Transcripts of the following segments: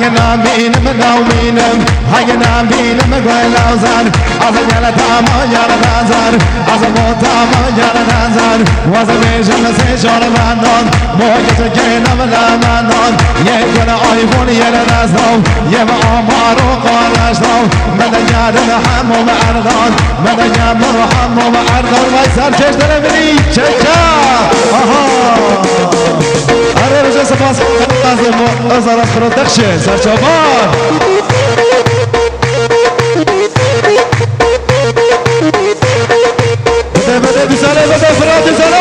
نامینم نامینم هنگ نامینم گوی لوزن از یال تاما یال نزن از موتاما یال نزن وز میشم سیشان مندان مویت گینم لامندان یه گل آیفون یه نزدم یه آمارو قارشتم من یادم همو مردان من یادم همو مردان وای سرکش داره بینی چکا آره رجا سپاس از از خرودخشه سرچابان بده بیساله بده فراد بیساله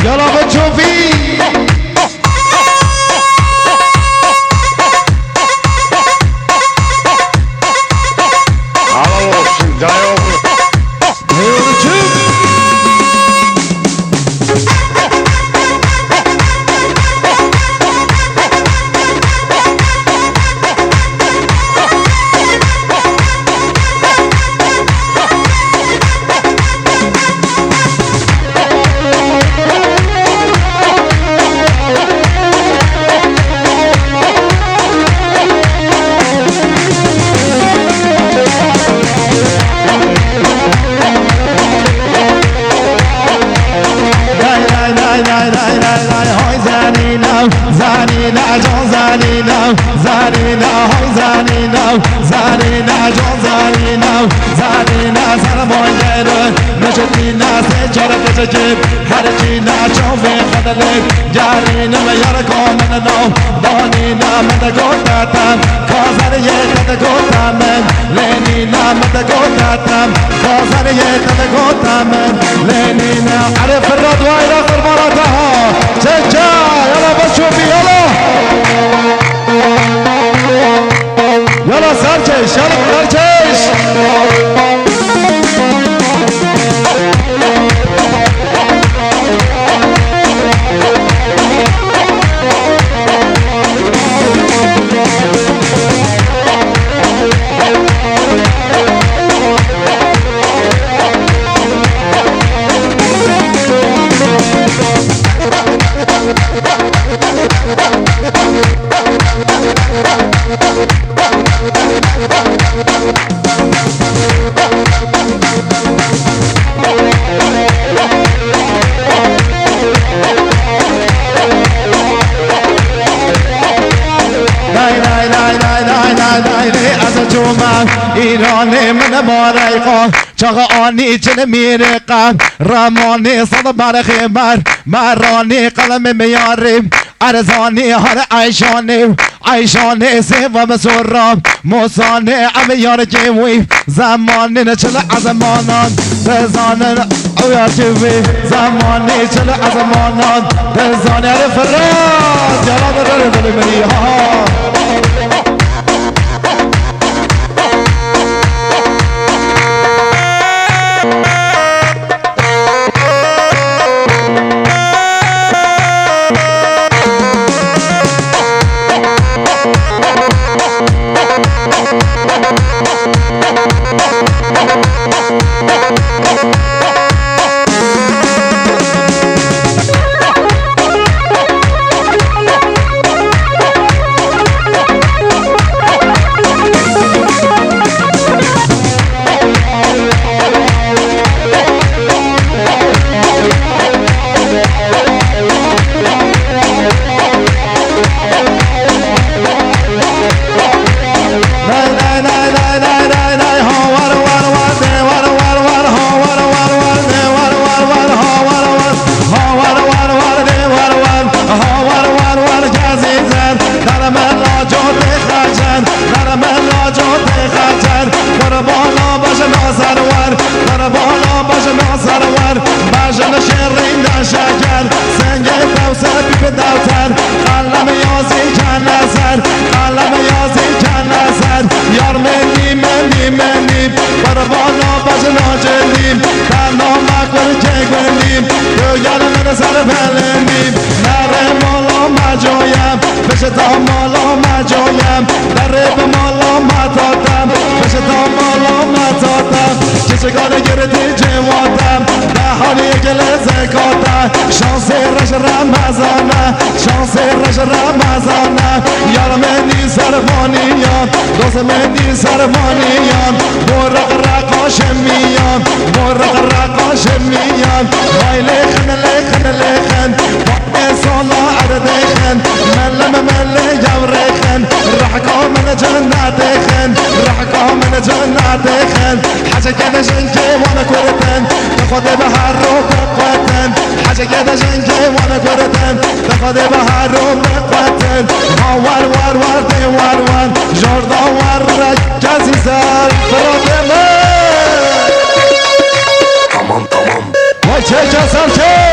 يلا بتشوفي هرچینا چوبه خدلک جارینا میار کامن نو دانینا مد گوتاتم کازر یه مد گوتام لینینا مد گوتاتم کازر یه مد گوتام لینینا عرف الرضوان آخر مراتها چچا يلا بشوفي يلا يلا سرچش يلا سرچش ایران من مارایقا چاق آنی چن میرقم رمانی صد برخی مرانی قلم میاریم ارزانی هر عیشانی سیوا بسرام موسانی امیار جیوی زمانی نچل ازمانان بزانن اویار جیوی زمانی چل ازمانان بزانی فراد جلال داره بلی بلی ها بچگانه گردی جوادم به حالی گل زکاتم شانس رش رمضانه شانس رش رمضانه یار منی سرمانیان دوست منی سرمانیان برق رقاش میان برق رقاش میان وای لخن لخن لخن وقت سالا اردخن ملم مل جورخن راح كامل جناتخن راح كامل جناتخن حاجة كده جنكي وانا كورتن تاخد بهر رو بقوتن حاجة كده جنكي وانا كورتن تاخد بهر رو بقوتن ور ور ور دی ور ور جردا ور رکزی زر فرادمه Tamam tamam وای چه کسم که